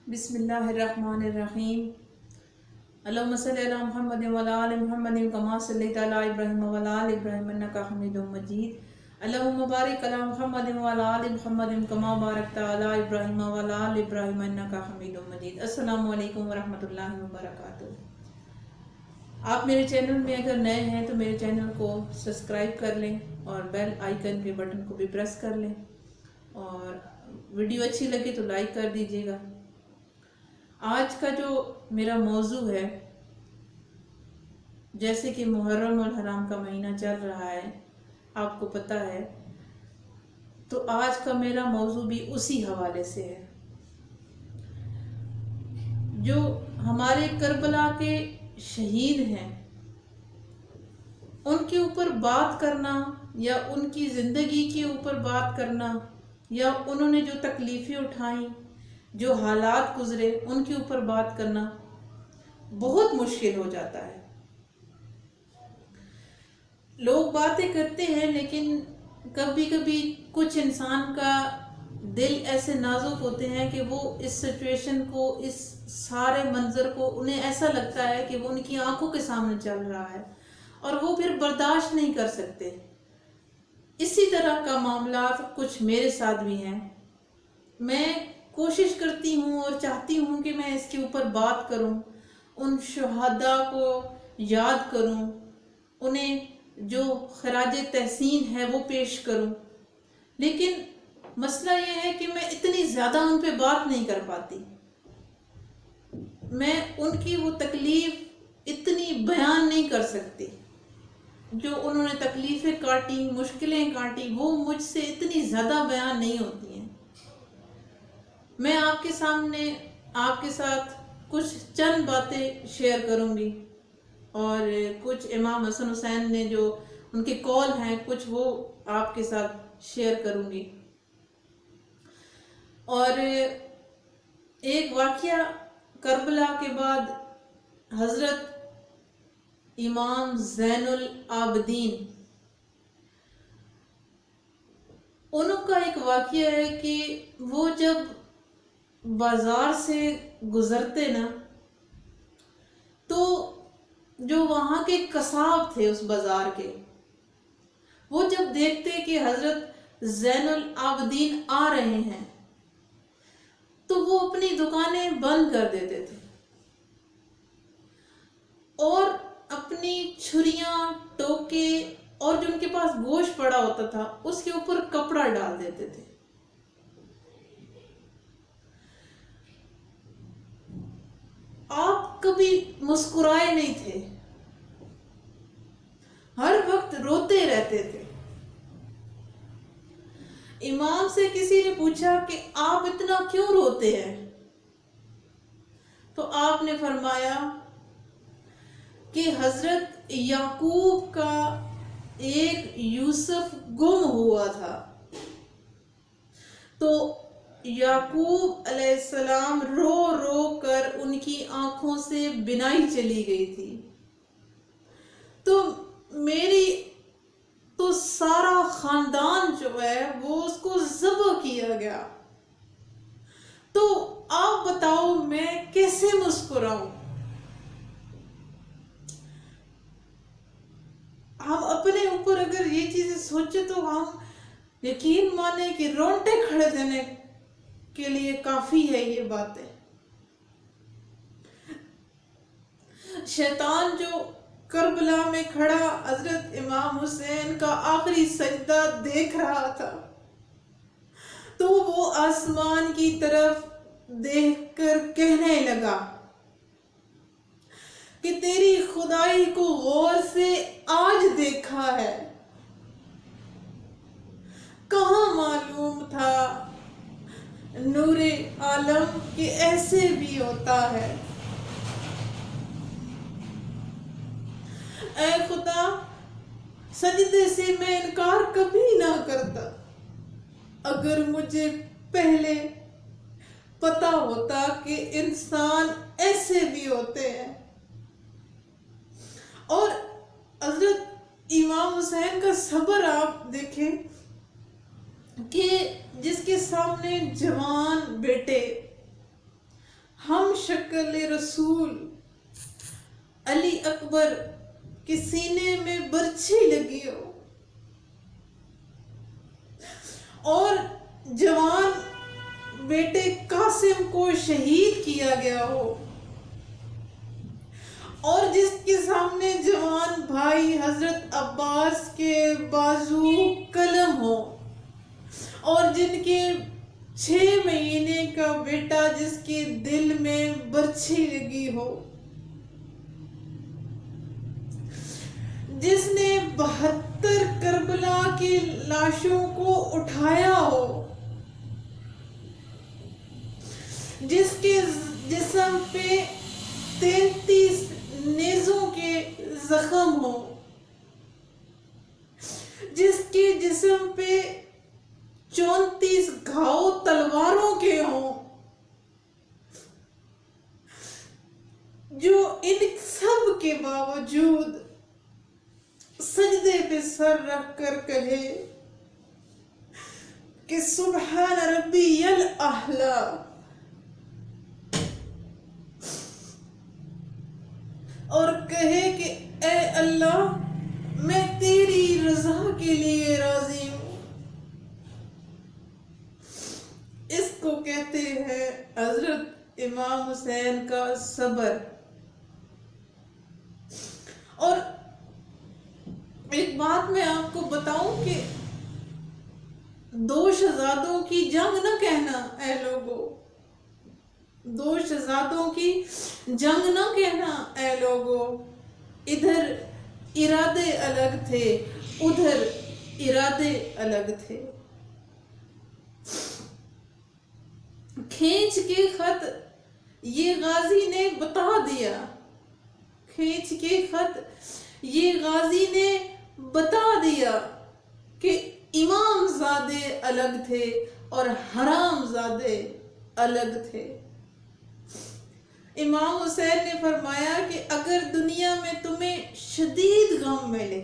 بسم اللہ الرحمن الرحیم اللہم صلی علی محمد وعلی آل محمد کما صلیت علی ابراہیم وعلی آل ابراہیم انک حمید مجید اللہم بارک علی محمد وعلی آل محمد کما بارکت علی ابراہیم وعلی آل ابراہیم انک حمید مجید۔ السلام علیکم ورحمۃ اللہ وبرکاتہ۔ آپ میرے چینل میں اگر نئے ہیں تو میرے چینل کو سبسکرائب کر لیں اور بیل آئیکن کے بٹن کو بھی پریس کر لیں، اور ویڈیو اچھی لگے تو لائک کر دیجیے گا۔ آج کا جو میرا موضوع ہے، جیسے کہ محرم الحرام کا مہینہ چل رہا ہے، آپ کو پتہ ہے، تو آج کا میرا موضوع بھی اسی حوالے سے ہے۔ جو ہمارے کربلا کے شہید ہیں، ان کے اوپر بات کرنا یا ان کی زندگی کے اوپر بات کرنا، یا انہوں نے جو تکلیفیں اٹھائیں، جو حالات گزرے، ان کے اوپر بات کرنا بہت مشکل ہو جاتا ہے۔ لوگ باتیں کرتے ہیں، لیکن کبھی کبھی کچھ انسان کا دل ایسے نازک ہوتے ہیں کہ وہ اس سچویشن کو، اس سارے منظر کو، انہیں ایسا لگتا ہے کہ وہ ان کی آنکھوں کے سامنے چل رہا ہے اور وہ پھر برداشت نہیں کر سکتے۔ اسی طرح کا معاملات کچھ میرے ساتھ بھی ہیں۔ میں کوشش کرتی ہوں اور چاہتی ہوں کہ میں اس کے اوپر بات کروں، ان شہداء کو یاد کروں، انہیں جو خراج تحسین ہے وہ پیش کروں، لیکن مسئلہ یہ ہے کہ میں اتنی زیادہ ان پہ بات نہیں کر پاتی۔ میں ان کی وہ تکلیف اتنی بیان نہیں کر سکتی، جو انہوں نے تکلیفیں کاٹی، مشکلیں کاٹی، وہ مجھ سے اتنی زیادہ بیان نہیں ہوتی ہیں۔ میں آپ کے سامنے، آپ کے ساتھ کچھ چند باتیں شیئر کروں گی، اور کچھ امام حسن حسین نے جو ان کے قول ہیں، کچھ وہ آپ کے ساتھ شیئر کروں گی۔ اور ایک واقعہ کربلا کے بعد حضرت امام زین العابدین، انہوں کا ایک واقعہ ہے کہ وہ جب بازار سے گزرتے نا، تو جو وہاں کے قصاب تھے اس بازار کے، وہ جب دیکھتے کہ حضرت زین العابدین آ رہے ہیں تو وہ اپنی دکانیں بند کر دیتے تھے اور اپنی چھریاں، ٹوکے اور جو ان کے پاس گوشت پڑا ہوتا تھا اس کے اوپر کپڑا ڈال دیتے تھے۔ آپ کبھی مسکرائے نہیں تھے، ہر وقت روتے رہتے تھے۔ امام سے کسی نے پوچھا کہ آپ اتنا کیوں روتے ہیں؟ تو آپ نے فرمایا کہ حضرت یعقوب کا ایک یوسف گم ہوا تھا، تو یعقوب علیہ السلام رو رو کر ان کی آنکھوں سے بنائی چلی گئی تھی، تو میری تو سارا خاندان جو ہے وہ اس کو ذبح کیا گیا، تو آپ بتاؤ میں کیسے مسکراؤں؟ ہم اپنے اوپر اگر یہ چیزیں سوچے تو ہم یقین مانے کہ رونٹے کھڑے دینے کے لیے کافی ہے یہ باتیں۔ شیطان جو کربلا میں کھڑا حضرت امام حسین کا آخری سجدہ دیکھ رہا تھا، تو وہ آسمان کی طرف دیکھ کر کہنے لگا کہ تیری خدائی کو غور سے آج دیکھا ہے، کہاں معلوم تھا نور عالم کہ ایسے بھی ہوتا ہے۔ اے خدا، سجدے سے میں انکار کبھی نہ کرتا، اگر مجھے پہلے پتا ہوتا کہ انسان ایسے بھی ہوتے ہیں۔ اور حضرت امام حسین کا صبر آپ دیکھیں کہ جس کے سامنے جوان بیٹے ہم شکل رسول علی اکبر کے سینے میں برچھی لگی ہو اور جوان بیٹے قاسم کو شہید کیا گیا ہو، اور جس کے سامنے جوان بھائی حضرت عباس کے بازو قلم ہو، اور جن کے 6 مہینے کا بیٹا جس کے دل میں برچھی لگی ہو، جس نے 72 کربلا کی لاشوں کو اٹھایا ہو، جس کے جسم پہ 33 نیزوں کے زخم ہو، جس کے جسم پہ 34 گھاؤ تلواروں کے ہوں، جو ان سب کے باوجود سجدے پہ سر رکھ کر کہے کہ سبحان ربی الاعلی، اور کہے کہ اے اللہ میں تیری رضا کے لیے راضی ہوں۔ اس کو کہتے ہیں حضرت امام حسین کا صبر۔ اور ایک بات میں آپ کو بتاؤں کہ 2 شہزادوں کی جنگ نہ کہنا اے لوگو، 2 شہزادوں کی جنگ نہ کہنا اے لوگو، ادھر ارادے الگ تھے، ادھر ارادے الگ تھے۔ کھینچ کے خط یہ غازی نے بتا دیا، کھینچ کے خط یہ غازی نے بتا دیا کہ امام زادے الگ تھے اور حرام زادے الگ تھے۔ امام حسین نے فرمایا کہ اگر دنیا میں تمہیں شدید غم ملے،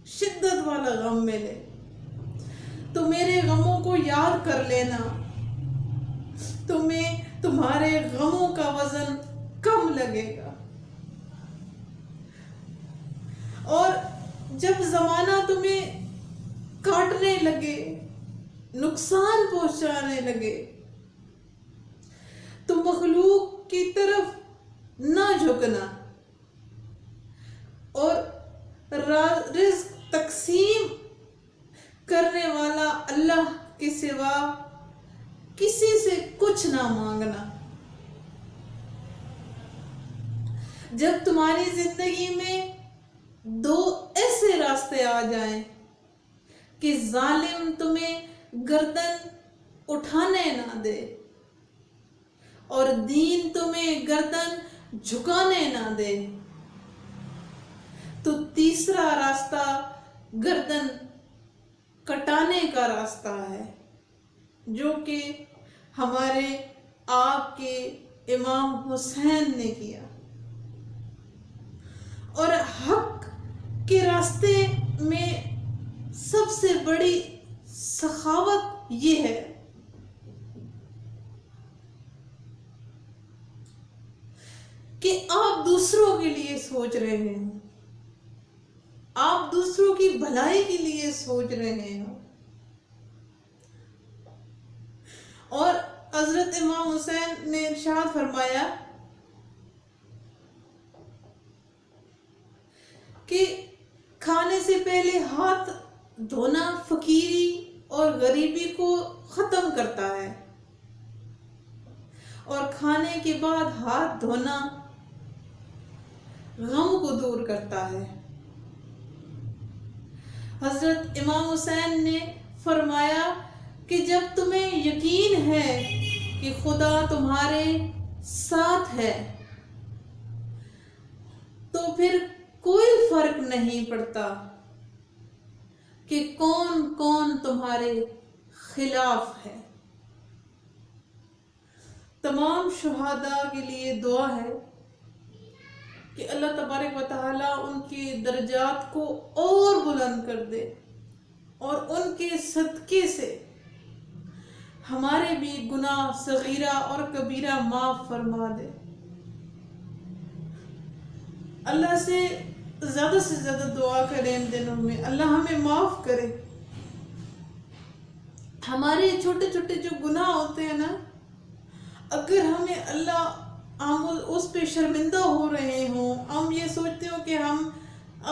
شدت والا غم ملے، تو میرے غموں کو یاد کر لینا، تمہیں تمہارے غموں کا وزن کم لگے گا۔ اور جب زمانہ تمہیں کاٹنے لگے، نقصان پہنچانے لگے، تو مخلوق کی طرف نہ جھکنا، اور رزق تقسیم کرنے والا اللہ کے سوا کسی سے کچھ نہ مانگنا۔ جب تمہاری زندگی میں 2 ایسے راستے آ جائیں کہ ظالم تمہیں گردن اٹھانے نہ دے اور دین تمہیں گردن جھکانے نہ دے، تو تیسرا راستہ گردن کٹانے کا راستہ ہے، جو کہ ہمارے آپ کے امام حسین نے کیا۔ اور حق کے راستے میں سب سے بڑی سخاوت یہ ہے کہ آپ دوسروں کے لیے سوچ رہے ہیں، آپ دوسروں کی بھلائی کے لیے سوچ رہے ہیں۔ اور حضرت امام حسین نے ارشاد فرمایا کہ کھانے سے پہلے ہاتھ دھونا فقیری اور غریبی کو ختم کرتا ہے، اور کھانے کے بعد ہاتھ دھونا غم کو دور کرتا ہے۔ حضرت امام حسین نے فرمایا کہ جب تمہیں یقین ہے کہ خدا تمہارے ساتھ ہے، تو پھر کوئی فرق نہیں پڑتا کہ کون کون تمہارے خلاف ہے۔ تمام شہداء کے لیے دعا ہے کہ اللہ تبارک و تعالیٰ ان کے درجات کو اور بلند کر دے، اور ان کے صدقے سے ہمارے بھی گناہ صغیرہ اور کبیرہ معاف فرما دے۔ اللہ سے زیادہ دعا کریں ان دنوں میں، اللہ ہمیں معاف کرے۔ ہمارے چھوٹے چھوٹے جو گناہ ہوتے ہیں نا، اگر ہمیں اللہ، ہم اس پہ شرمندہ ہو رہے ہوں، ہم یہ سوچتے ہو کہ ہم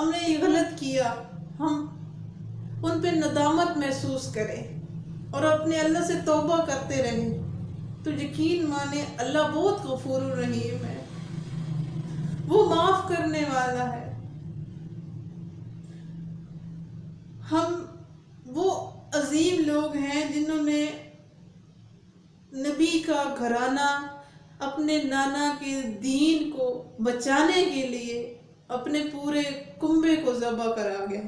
نے یہ غلط کیا، ہم ان پہ ندامت محسوس کریں اور اپنے اللہ سے توبہ کرتے رہیں، تو یقین مانے اللہ بہت غفور الرحیم ہے، وہ معاف کرنے والا ہے۔ ہم وہ عظیم لوگ ہیں جنہوں نے نبی کا گھرانہ، اپنے نانا کے دین کو بچانے کے لیے اپنے پورے کنبے کو ذبح کرا گیا۔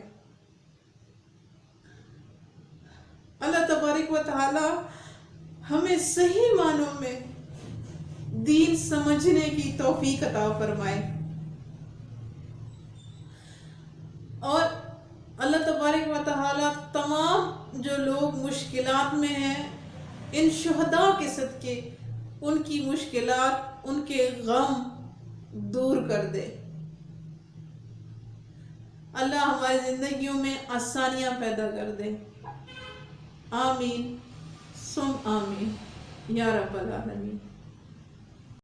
اللہ تبارک و تعالی ہمیں صحیح معنوں میں دین سمجھنے کی توفیق عطا فرمائے، اور اللہ تبارک و تعالی تمام جو لوگ مشکلات میں ہیں، ان شہداء کے صدقے ان کی مشکلات، ان کے غم دور کر دے۔ اللہ ہماری زندگیوں میں آسانیاں پیدا کر دے۔ آمین ثم آمین یا رب العالمین۔